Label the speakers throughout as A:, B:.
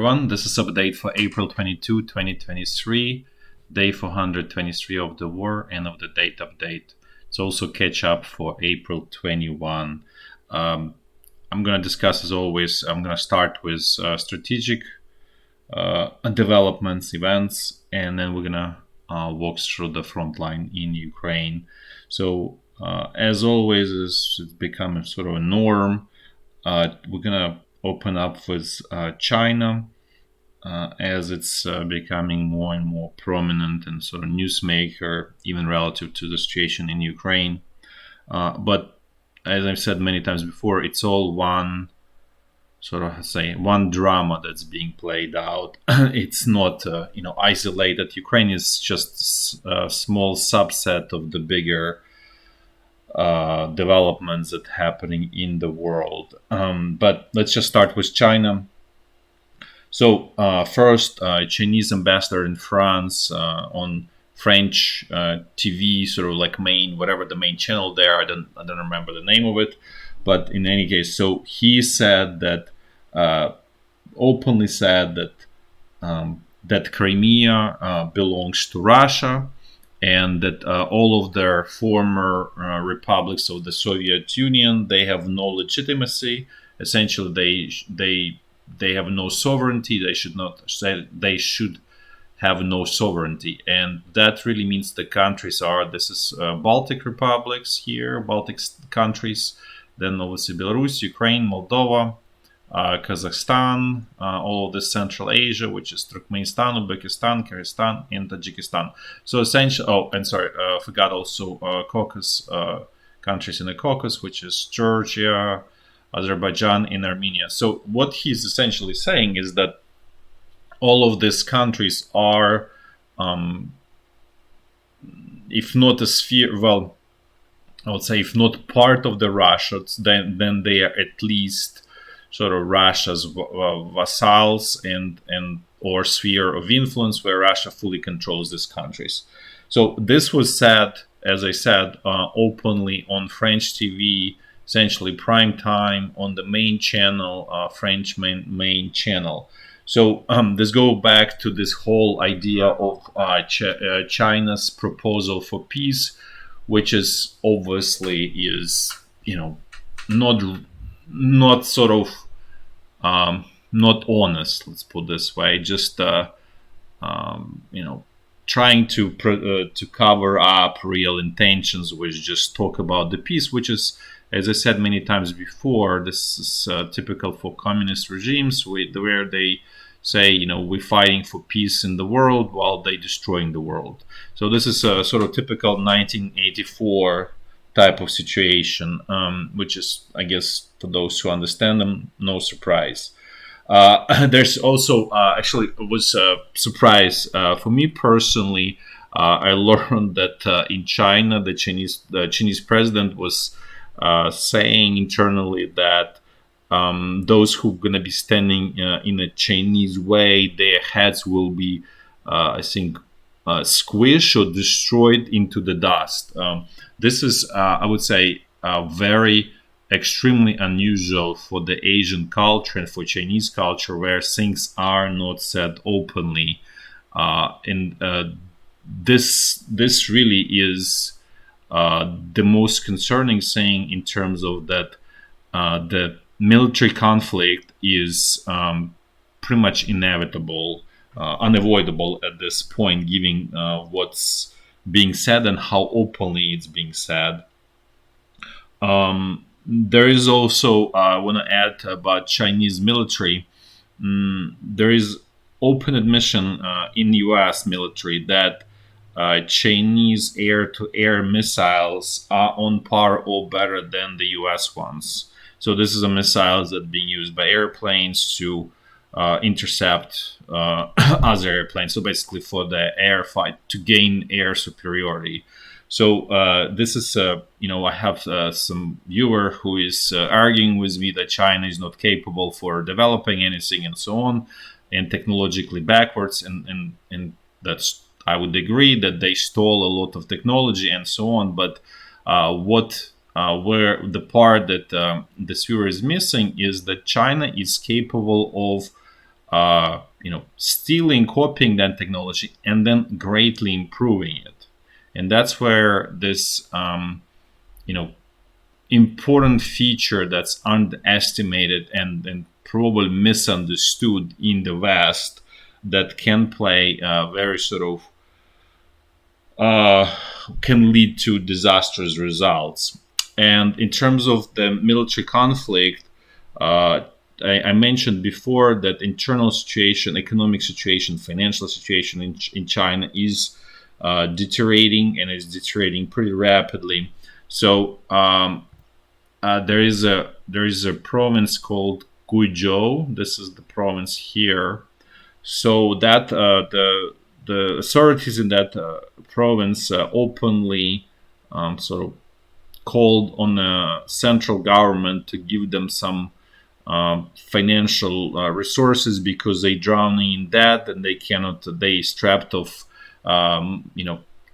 A: Everyone, this is update for April 22, 2023, day 423 of the war and of the date update. It's also catch up for April 21. I'm going to discuss, as always, I'm going to start with strategic developments, events, and then we're going to walk through the front line in Ukraine. So, as always, it's become a sort of a norm. We're going to open up with China. As it's becoming more and more prominent and sort of newsmaker, even relative to the situation in Ukraine. But as I've said many times before, it's all one sort of one drama that's being played out. It's not isolated. Ukraine is just a small subset of the bigger developments that are happening in the world. But let's just start with China. So first, Chinese ambassador in France on French TV, sort of like whatever the main channel there. I don't remember the name of it, but in any case, so he said that openly said that that Crimea belongs to Russia, and that all of their former republics of the Soviet Union, they have no legitimacy. Essentially, they have no sovereignty. They should not say they should have no sovereignty, and that really means the countries are. This is Baltic republics here, Baltic countries. Then obviously Belarus, Ukraine, Moldova, Kazakhstan, all of this Central Asia, which is Turkmenistan, Uzbekistan, Kyrgyzstan, and Tajikistan. So essentially, forgot also Caucasus countries in the Caucasus, which is Georgia, Azerbaijan, and Armenia. So what he's essentially saying is that all of these countries are, if not a sphere, well, I would say if not part of the Russia, then they are at least sort of Russia's vassals and or sphere of influence where Russia fully controls these countries. So this was said, as I said, openly on French TV, essentially prime time on the main channel, French main channel. So this go back to this whole idea of China's proposal for peace, which is obviously not sort of not honest. Let's put this way. Just trying to cover up real intentions, which just talk about the peace, which is, as I said many times before, this is typical for communist regimes, where they say, we're fighting for peace in the world while they destroying the world. So this is a sort of typical 1984 type of situation, which is, I guess, for those who understand them, no surprise. There's also actually it was a surprise for me personally. I learned that in China, the Chinese president was saying internally that those who are going to be standing in a Chinese way, their heads will be, I think, squished or destroyed into the dust. This is, I would say, very extremely unusual for the Asian culture and for Chinese culture, where things are not said openly. And this really is the most concerning thing in terms of that the military conflict is pretty much inevitable, unavoidable at this point, given what's being said and how openly it's being said. There is also, I want to add about Chinese military. There is open admission in U.S. military that Chinese air-to-air missiles are on par or better than the U.S. ones. So this is a missiles that are being used by airplanes to intercept other airplanes. So basically for the air fight, to gain air superiority. So this is, I have some viewer who is arguing with me that China is not capable for developing anything and so on, and technologically backwards. And that's, I would agree that they stole a lot of technology and so on. But where the part that this viewer is missing is that China is capable of stealing, copying that technology, and then greatly improving it. And that's where this, important feature that's underestimated and probably misunderstood in the West, that can play very sort of can lead to disastrous results. And in terms of the military conflict, uh, I mentioned before that internal situation, economic situation, financial situation in China is deteriorating, and is deteriorating pretty rapidly. So there is a province called Guizhou. This is the province here. So that the authorities in that province openly sort of called on the central government to give them some financial resources, because they drowning in debt, and they strapped of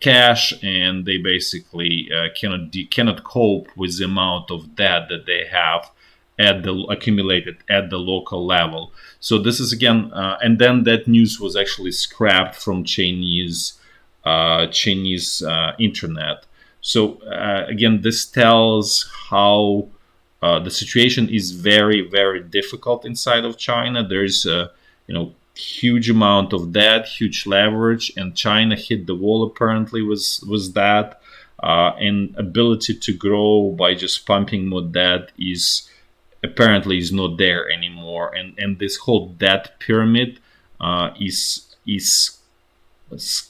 A: cash, and they basically cannot cope with the amount of debt that they have accumulated at the local level. So this is again, and then that news was actually scrapped from Chinese internet. So again, this tells how the situation is very, very difficult inside of China. There's a huge amount of debt, huge leverage, and China hit the wall apparently was that, and ability to grow by just pumping more debt is not there anymore, and this whole debt pyramid is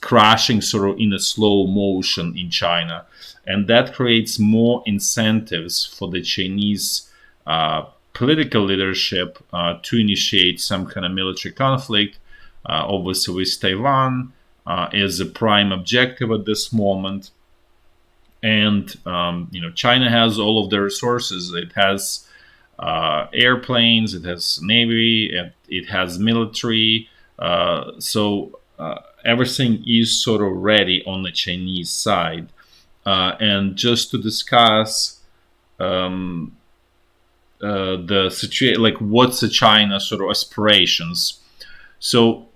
A: crashing sort of in a slow motion in China, and that creates more incentives for the Chinese political leadership to initiate some kind of military conflict. Obviously, with Taiwan is a prime objective at this moment, and China has all of the resources. It has airplanes, it has navy, it has military. So everything is sort of ready on the Chinese side. And just to discuss the situation, like what's the China sort of aspirations. So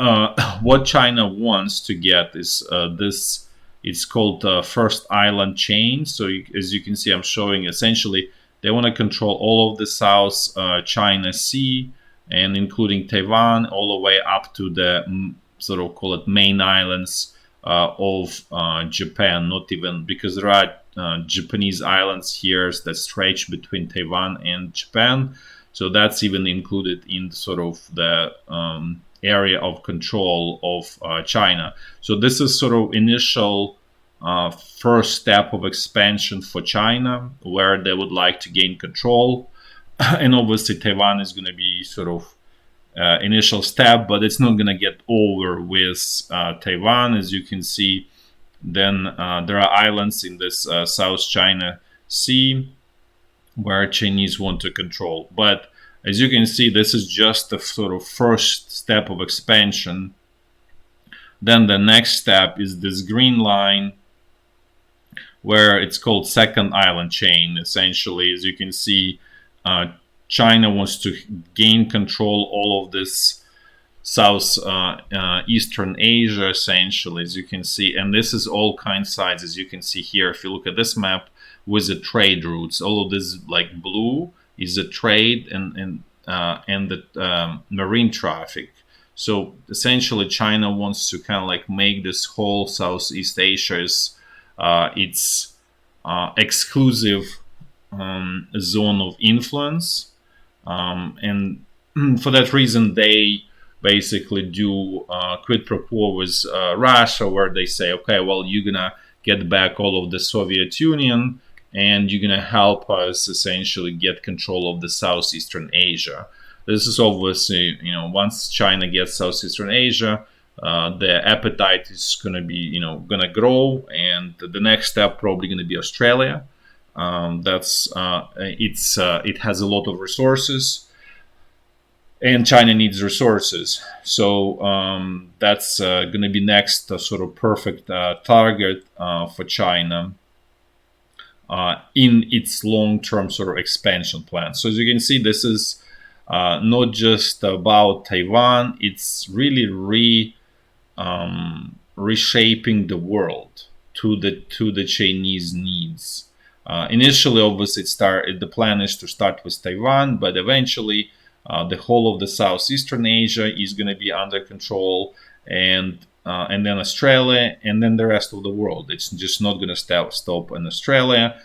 A: what China wants to get is this. It's called First Island Chain. So as you can see, I'm showing essentially they want to control all of the South China Sea, and including Taiwan, all the way up to the sort of call it main islands of Japan. Not even, because there are Japanese islands here that stretch between Taiwan and Japan. So that's even included in sort of the area of control of China. So this is sort of initial first step of expansion for China, where they would like to gain control. And obviously Taiwan is going to be sort of initial step, but it's not going to get over with Taiwan. As you can see, then there are islands in this South China Sea where Chinese want to control. But as you can see, this is just the sort of first step of expansion. Then the next step is this green line, where it's called second island chain. Essentially, as you can see, China wants to gain control all of this South Eastern Asia, essentially, as you can see. And this is all kinds sides, as you can see here. If you look at this map with the trade routes, all of this like blue is the trade and the marine traffic. So essentially, China wants to kind of like make this whole Southeast Asia its exclusive zone of influence, and for that reason, they basically do quid pro quo with Russia, where they say, okay, well, you're gonna get back all of the Soviet Union, and you're gonna help us essentially get control of the Southeastern Asia. This is obviously, once China gets Southeastern Asia, the appetite is going to be, going to grow, and the next step probably going to be Australia. It has a lot of resources, and China needs resources. So that's going to be next sort of perfect target for China in its long-term sort of expansion plan. So as you can see, this is not just about Taiwan. It's really reshaping the world to the Chinese needs. Initially, obviously, the plan is to start with Taiwan, but eventually, the whole of the Southeastern Asia is going to be under control, and then Australia, and then the rest of the world. It's just not going to stop in Australia.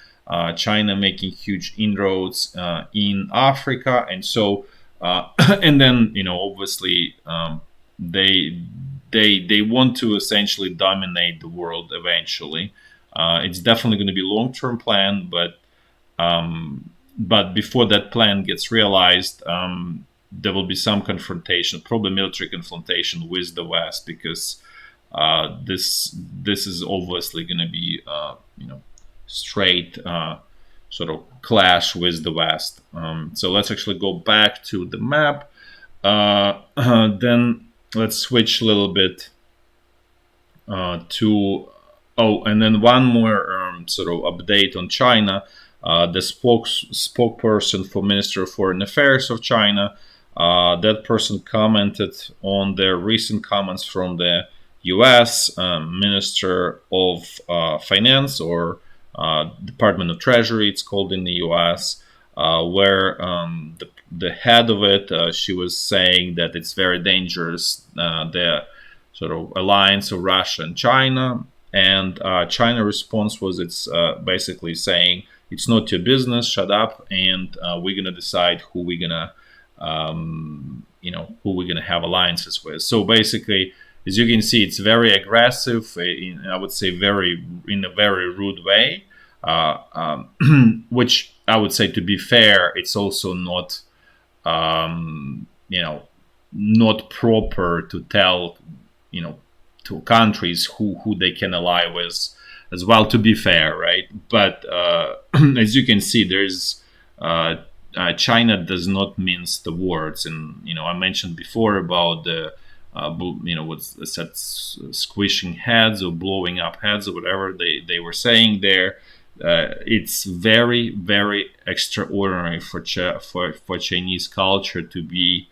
A: China making huge inroads in Africa, and so and then obviously they they want to essentially dominate the world eventually. It's definitely going to be a long-term plan, but before that plan gets realized, there will be some confrontation, probably military confrontation with the West, because this is obviously going to be straight sort of clash with the West. So let's actually go back to the map. Then let's switch a little bit to and then one more sort of update on China. The spokesperson for Minister of Foreign Affairs of China, that person commented on the recent comments from the U.S. Minister of Finance, or Department of Treasury, it's called in the U.S., where the head of it, she was saying that it's very dangerous, the sort of alliance of Russia and China. And China response was, it's basically saying, it's not your business, shut up, and we're gonna decide who we're gonna have alliances with. So basically, as you can see, it's very aggressive, I would say in a very rude way, which I would say, to be fair, it's also not not proper to tell to countries who they can ally with as well, to be fair, right? But as you can see, there's China does not mince the words, and I mentioned before about the what's said, squishing heads or blowing up heads or whatever they were saying there. It's very, very extraordinary for Chinese culture to be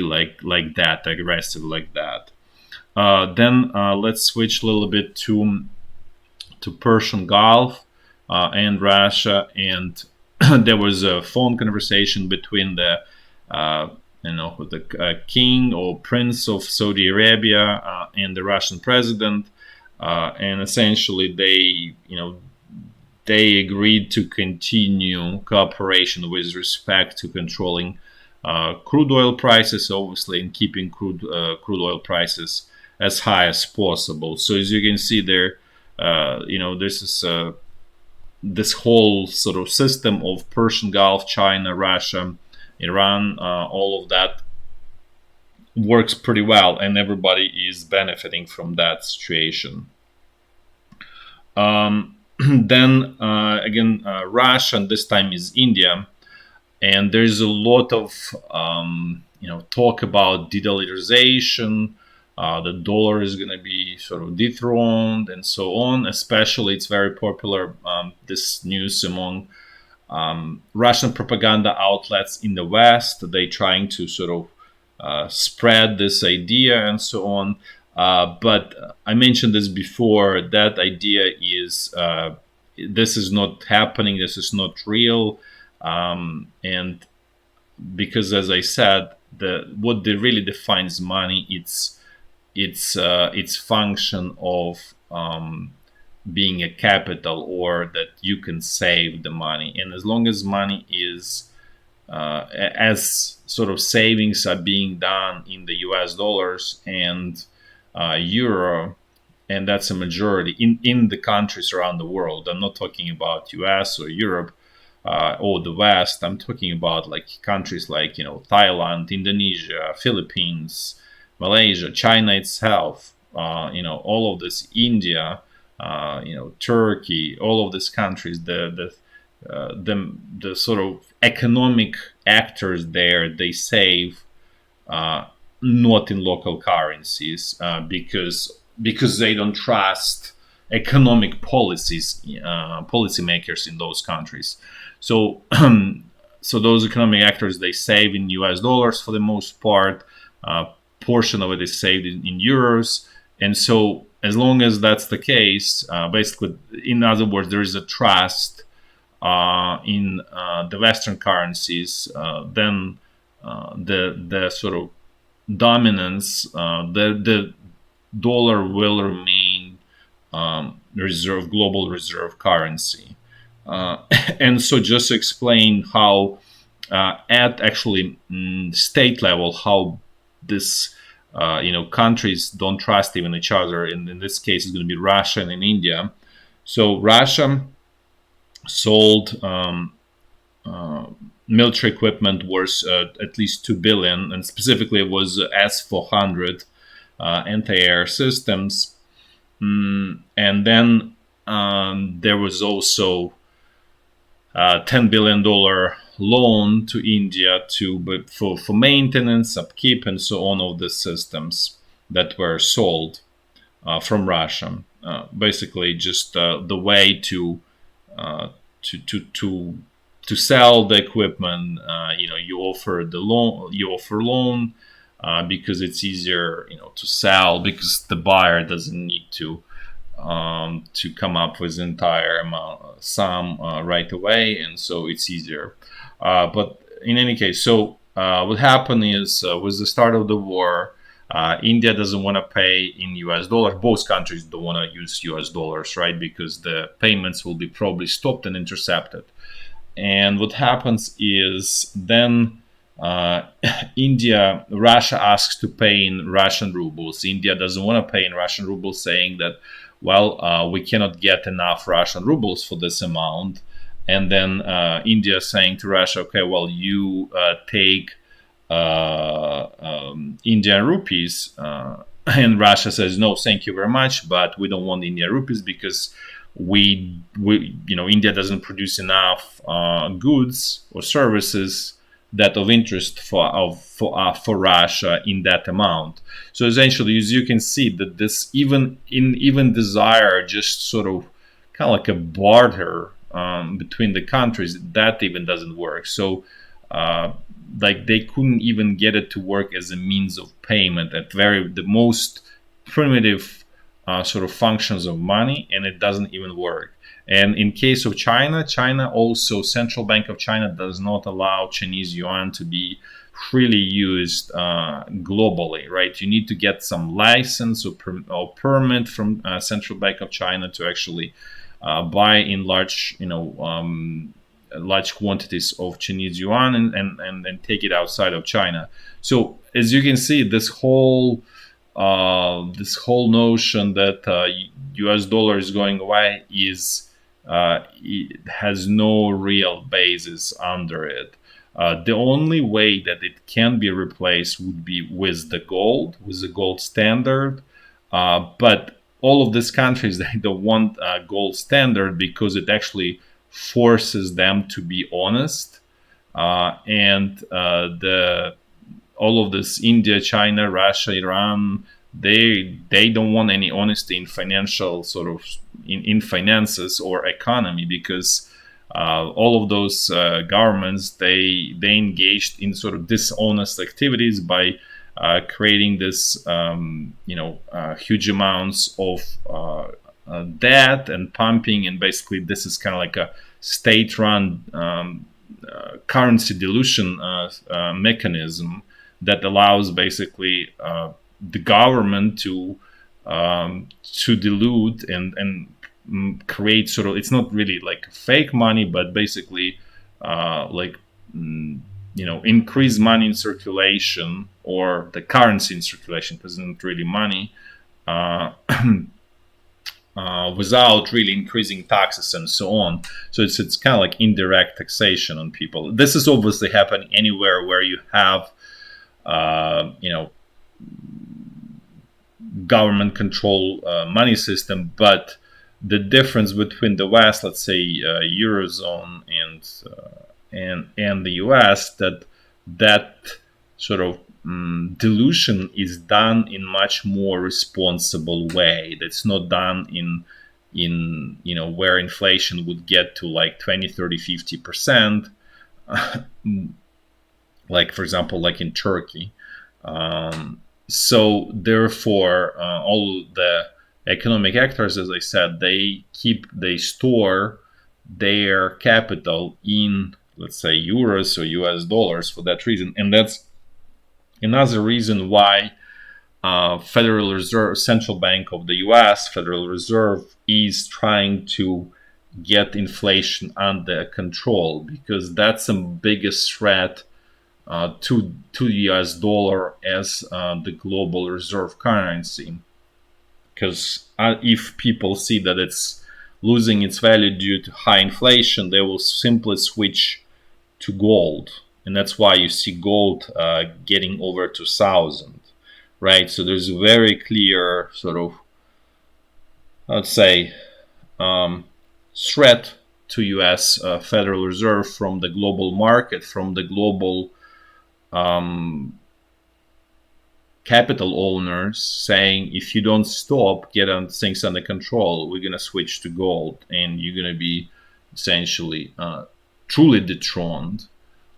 A: like that, aggressive like that. Then let's switch a little bit to Persian Gulf and Russia, and there was a phone conversation between the king or prince of Saudi Arabia and the Russian president, and essentially they agreed to continue cooperation with respect to controlling crude oil prices, obviously, and keeping crude oil prices as high as possible. So as you can see there, this is this whole sort of system of Persian Gulf, China, Russia, Iran, all of that works pretty well, and everybody is benefiting from that situation. Then again, Russia, and this time is India, and there's a lot of talk about de-dollarization. The dollar is going to be sort of dethroned, and so on. Especially, it's very popular, this news, among Russian propaganda outlets in the West. They trying to sort of spread this idea and so on. But I mentioned this before. That idea is this is not happening. This is not real, and because, as I said, what really defines money, its function of being a capital, or that you can save the money. And as long as money is as sort of savings are being done in the US dollars and euro, and that's a majority in the countries around the world. I'm not talking about US or Europe or the West. I'm talking about like countries like Thailand, Indonesia, Philippines, Malaysia, China itself, all of this, India, Turkey, all of these countries, the sort of economic actors there, they save not in local currencies because they don't trust economic policies, policymakers in those countries. So so those economic actors, they save in US dollars for the most part. Portion of it is saved in euros. And so as long as that's the case, basically, in other words, there is a trust in the Western currencies, then the sort of dominance, the dollar will remain global reserve currency. And so just to explain how at actually state level, how this countries don't trust even each other. And in this case, it's going to be Russia and India. So Russia sold military equipment worth at least 2 billion, and specifically it was S-400 anti-air systems. And then there was also a $10 billion loan to India for maintenance, upkeep, and so on of the systems that were sold from Russia. Basically, just the way to sell the equipment. You offer the loan. You offer loan because it's easier, to sell, because the buyer doesn't need to come up with the entire sum right away, and so it's easier. But in any case, so what happened is with the start of the war, India doesn't want to pay in US dollars. Both countries don't want to use US dollars, right? Because the payments will be probably stopped and intercepted. And what happens is then Russia asks to pay in Russian rubles. India doesn't want to pay in Russian rubles, saying that, well, we cannot get enough Russian rubles for this amount. And then India is saying to Russia, okay, well, you take Indian rupees. And Russia says, no, thank you very much, but we don't want Indian rupees because India doesn't produce enough goods or services that of interest for Russia in that amount. So essentially, as you can see, that this even desire, just sort of kind of like a barter between the countries, that even doesn't work. So they couldn't even get it to work as a means of payment at the most primitive sort of functions of money, and it doesn't even work. And in case of China also, Central Bank of China does not allow Chinese yuan to be freely used globally, right? You need to get some license or permit from Central Bank of China to actually buy in large quantities of Chinese yuan and take it outside of China. So as you can see, this whole notion that U.S. dollar is going away it has no real basis under it. The only way that it can be replaced would be with the gold standard. But all of these countries, they don't want a gold standard because it actually forces them to be honest. And all of this, India, China, Russia, Iran, they don't want any honesty in financial sort of in finances or economy, because all of those governments, they engaged in sort of dishonest activities by creating this huge amounts of debt and pumping, and basically this is kind of like a state-run currency dilution mechanism that allows basically the government to dilute and create sort of, it's not really like fake money, but basically increase money in circulation, or the currency in circulation, because it's not really money, without really increasing taxes and so on. So it's kind of like indirect taxation on people. This is obviously happening anywhere where you have government control money system. But the difference between the West, let's say Eurozone and the US, that sort of dilution is done in much more responsible way. That's not done in where inflation would get to like 20, 30, 50%. like for example, like in Turkey. So therefore, all the economic actors, as I said, they store their capital in, let's say, euros or US dollars for that reason, and that's another reason why Federal Reserve, Central Bank of the U.S., Federal Reserve, is trying to get inflation under control, because that's the biggest threat to the U.S. dollar as the global reserve currency. Because if people see that it's losing its value due to high inflation, they will simply switch to gold, and that's why you see gold getting over 2,000, right? So there's a very clear sort of, let's say, threat to U.S. Federal Reserve from the global market, from the global um, capital owners, saying if you don't stop, get things under control, we're gonna switch to gold, and you're gonna be essentially truly dethroned.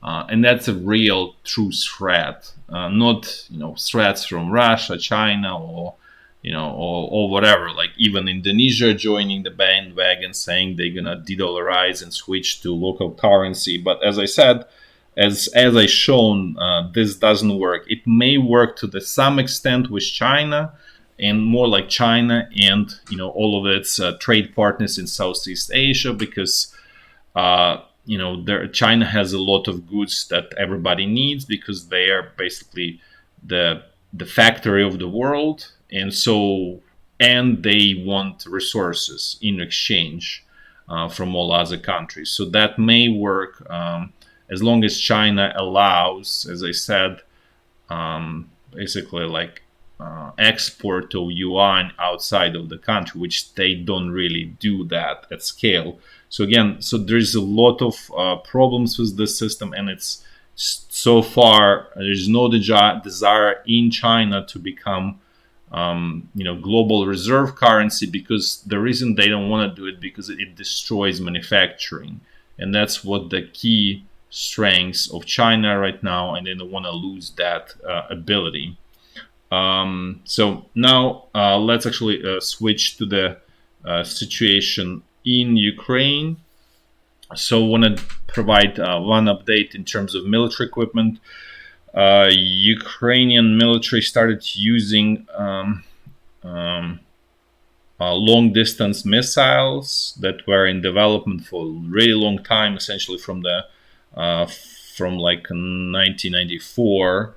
A: And that's a real, true threat, not threats from Russia, China, or whatever. Like even Indonesia joining the bandwagon, saying they're gonna de-dollarize and switch to local currency. But as I said, as I shown, this doesn't work. It may work to some extent with China, and more like China and all of its trade partners in Southeast Asia, because China has a lot of goods that everybody needs, because they are basically the factory of the world, and they want resources in exchange from all other countries. So that may work, as long as China allows, as I said, basically like export of yuan outside of the country, which they don't really do that at scale. So again, there's a lot of problems with this system, and it's so far there's no desire in China to become global reserve currency, because the reason they don't want to do it, because it destroys manufacturing, and that's what the key strengths of China right now, and they don't want to lose that ability. So now let's actually switch to the situation in Ukraine. So I want to provide one update in terms of military equipment. Ukrainian military started using long distance missiles that were in development for a really long time, essentially from like 1994.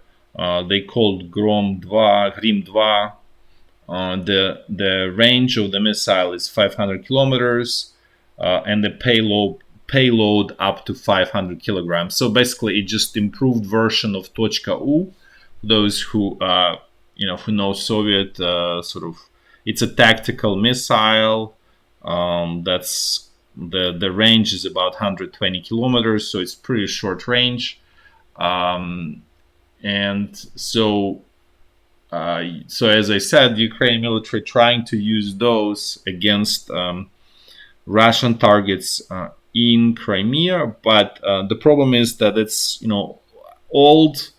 A: They called Grim 2. The range of the missile is 500 kilometers, and the payload up to 500 kilograms. So basically, it's just improved version of Tochka U. Those who know Soviet sort of, it's a tactical missile. That's the range is about 120 kilometers, so it's pretty short range. And so as I said, Ukraine military trying to use those against Russian targets in Crimea, but the problem is that it's old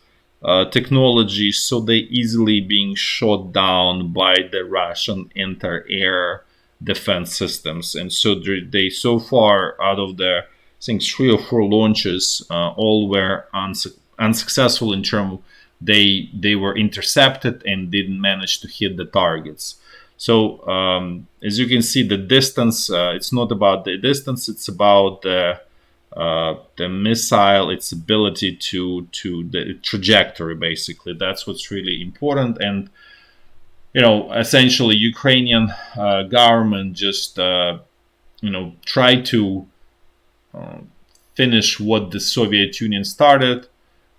A: technology, so they easily being shot down by the Russian anti-air defense systems, and so they so far, out of the I think 3 or 4 launches, all were unsuccessful in terms they were intercepted and didn't manage to hit the targets. So as you can see, the distance, it's not about the distance, it's about the missile, its ability to the trajectory, basically. That's what's really important. And essentially Ukrainian government just tried to finish what the Soviet Union started,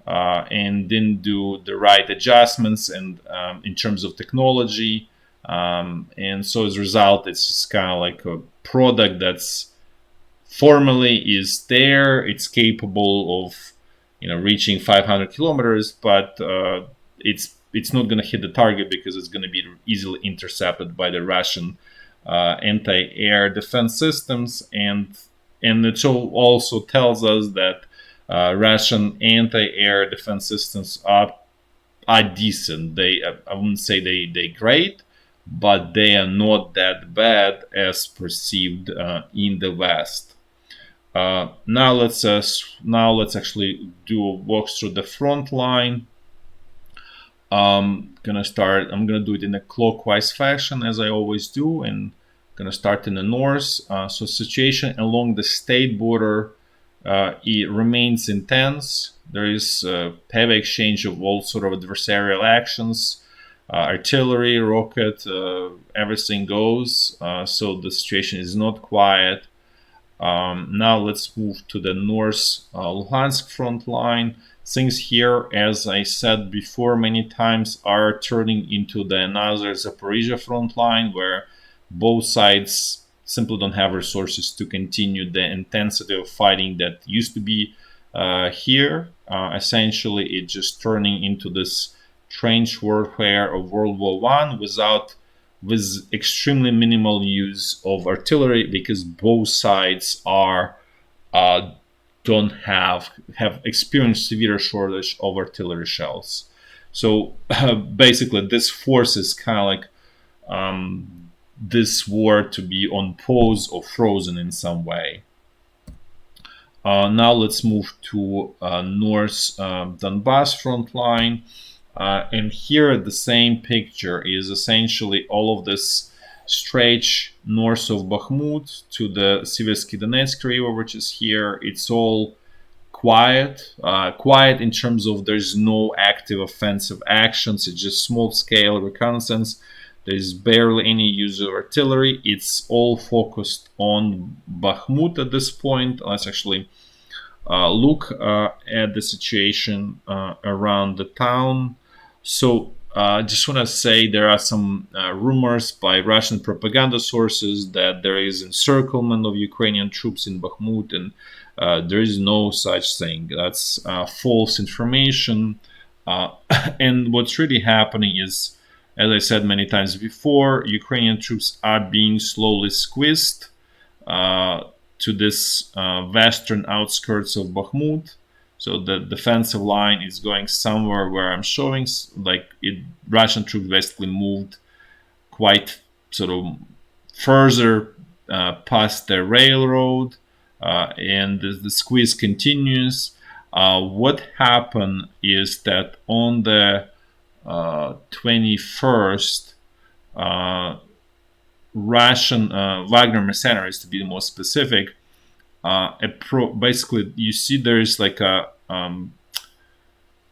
A: and didn't do the right adjustments and in terms of technology. And so as a result, it's just kind of like a product that's formally is there. It's capable of reaching 500 kilometers, but it's not going to hit the target, because it's going to be easily intercepted by the Russian anti-air defense systems. And it also tells us that Russian anti-air defense systems are decent. I wouldn't say they great, but they are not that bad as perceived in the West. Now let's actually do a walk through the front line. I'm gonna do it in a clockwise fashion as I always do, and gonna start in the north. So situation along the state border, it remains intense. There is heavy exchange of all sort of adversarial actions, artillery, rocket, everything goes. So the situation is not quiet. Now let's move to the north Lugansk front line. Things here, as I said before many times, are turning into the another Zaporizhya front line, where both sides simply don't have resources to continue the intensity of fighting that used to be here. Essentially, it's just turning into this trench warfare of World War One with extremely minimal use of artillery, because both sides are don't have experienced severe shortage of artillery shells. So basically, this forces kind of like this war to be on pause or frozen in some way. Now let's move to North Donbass front line. And here the same picture is essentially all of this stretch north of Bakhmut to the Siversky Donetsk river, which is here. It's all quiet, quiet in terms of there's no active offensive actions. It's just small scale reconnaissance. There's barely any use of artillery. It's all focused on Bakhmut at this point. Let's actually look at the situation around the town. So I just want to say there are some rumors by Russian propaganda sources that there is encirclement of Ukrainian troops in Bakhmut, and there is no such thing. That's false information. And what's really happening is, as I said many times before, Ukrainian troops are being slowly squeezed to this western outskirts of Bakhmut. So the defensive line is going somewhere where I'm showing, like Russian troops basically moved quite sort of further past the railroad, and the squeeze continues. What happened is that on the 21st, Russian Wagner mercenaries, to be more specific, basically you see there is like a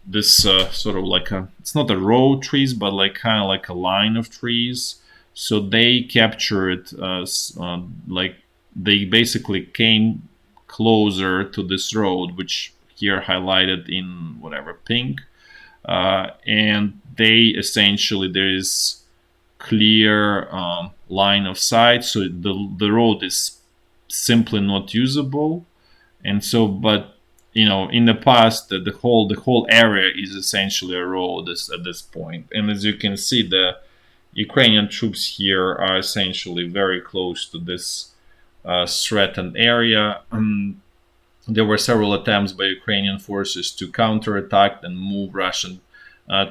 A: this sort of like a, it's not a row of trees, but like kind of like a line of trees. So they captured like they basically came closer to this road, which here highlighted in whatever pink, and they essentially, there is clear line of sight, so the road is simply not usable. And so, but in the past, the whole area is essentially a road at this point. And as you can see, the Ukrainian troops here are essentially very close to this threatened area. There were several attempts by Ukrainian forces to counterattack and move Russian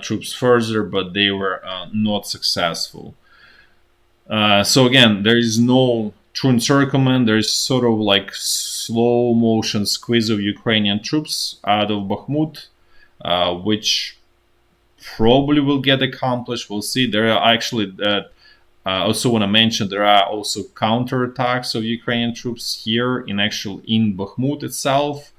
A: troops further, but they were not successful. So again, there is no true encirclement. There is sort of like slow motion squeeze of Ukrainian troops out of Bakhmut, which probably will get accomplished. We'll see. There are actually I also want to mention there are also counterattacks of Ukrainian troops here in Bakhmut itself,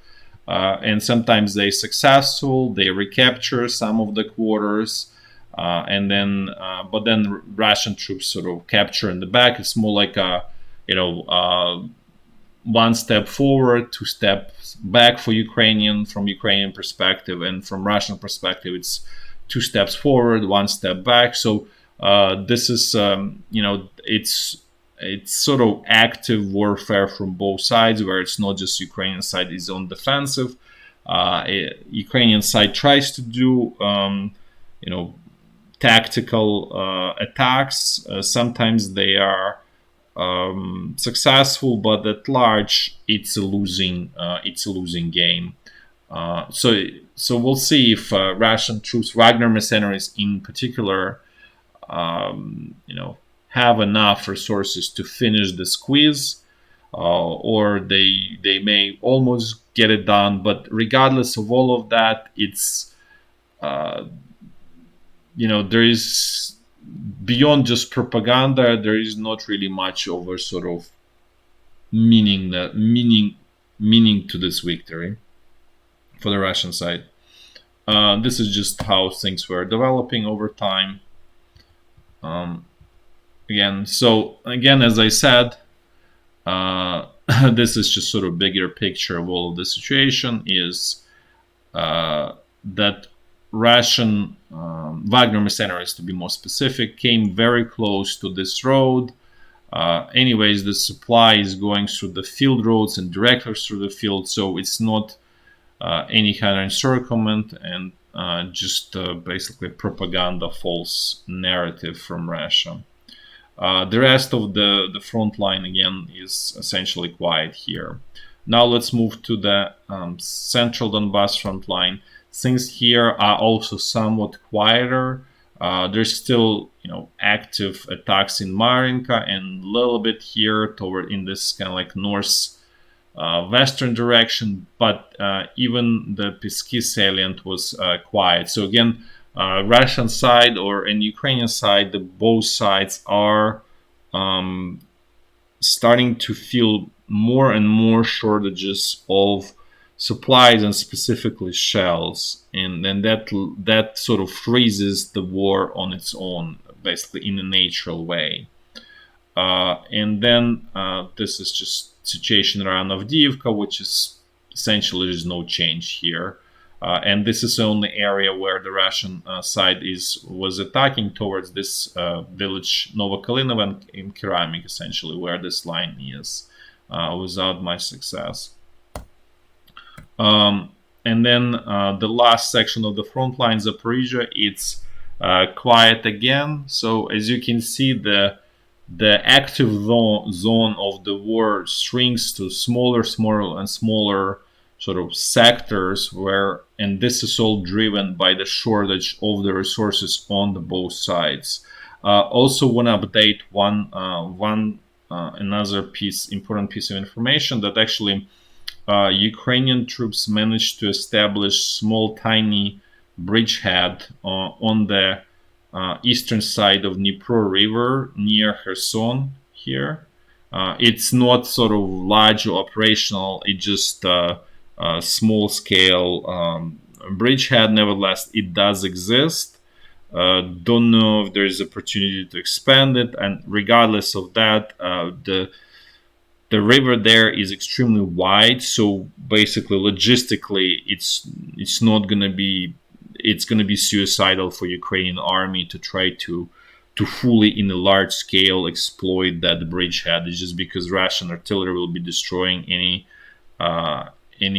A: and sometimes they're successful. They recapture some of the quarters, and then but then Russian troops sort of capture in the back. It's more like a one step forward, two steps back from Ukrainian perspective, and from Russian perspective, it's two steps forward, one step back. So this is it's sort of active warfare from both sides, where it's not just Ukrainian side is on defensive. Ukrainian side tries to do tactical attacks. Sometimes they are successful, but at large it's a losing game. So we'll see if Russian troops, Wagner mercenaries in particular, have enough resources to finish the squeeze, or they may almost get it done. But regardless of all of that, it's there is, beyond just propaganda, there is not really much of a sort of meaning to this victory for the Russian side. This is just how things were developing over time. Again, as I said, this is just sort of bigger picture of all of the situation is that Russian Wagner mercenaries, to be more specific, came very close to this road. Anyways, the supply is going through the field roads and directly through the field, so it's not any kind of encirclement and just basically propaganda, false narrative from Russia. The rest of the front line, again, is essentially quiet here. Now let's move to the central Donbass front line. Things here are also somewhat quieter. There's still, active attacks in Marinka and a little bit here toward in this kind of like north western direction, but even the Pisky salient was quiet. So again, Russian side and Ukrainian side, both sides are starting to feel more and more shortages of supplies and specifically shells, and then that sort of freezes the war on its own, basically in a natural way. And then this is just situation around Avdiivka, which is essentially there's no change here. And this is the only area where the Russian side was attacking towards this village Novokalinov in Keramic, essentially where this line is, without much success. And then the last section of the front line, Zaporizhya, it's quiet again. So as you can see, the active zone of the war shrinks to smaller and smaller sort of sectors and this is all driven by the shortage of the resources on the both sides. Also want to update another important piece of information, that actually Ukrainian troops managed to establish small tiny bridgehead on the eastern side of Dnipro River near Kherson here. It's not sort of large or operational, it's just small scale bridgehead. Nevertheless, it does exist. Don't know if there is opportunity to expand it, and regardless of that, the river there is extremely wide, so basically logistically it's not going to be, it's going to be suicidal for Ukrainian army to try to fully in a large scale exploit that bridgehead. It's just because Russian artillery will be destroying any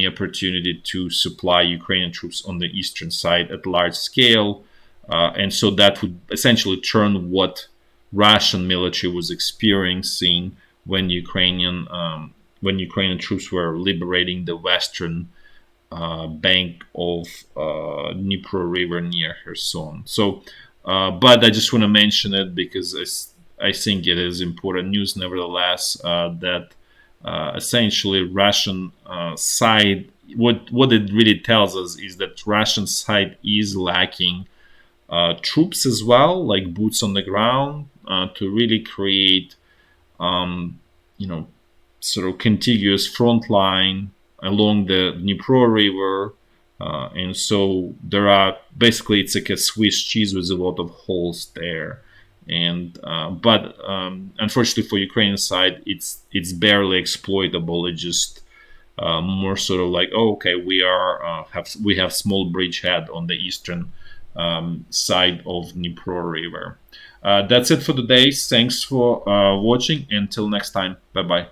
A: opportunity to supply Ukrainian troops on the eastern side at large scale, and so that would essentially turn what Russian military was experiencing when Ukrainian troops were liberating the western bank of Dnipro River near Kherson. So, but I just want to mention it because I think it is important news, nevertheless, that essentially Russian side, what it really tells us is that Russian side is lacking troops as well, like boots on the ground, to really create sort of contiguous front line along the Dnipro River, and so there are basically, it's like a Swiss cheese with a lot of holes there, and but unfortunately for Ukrainian side, it's barely exploitable. It's just more sort of like, oh, okay, we have small bridgehead on the eastern side of Dnipro River. That's it for today. Thanks for watching. Until next time. Bye bye.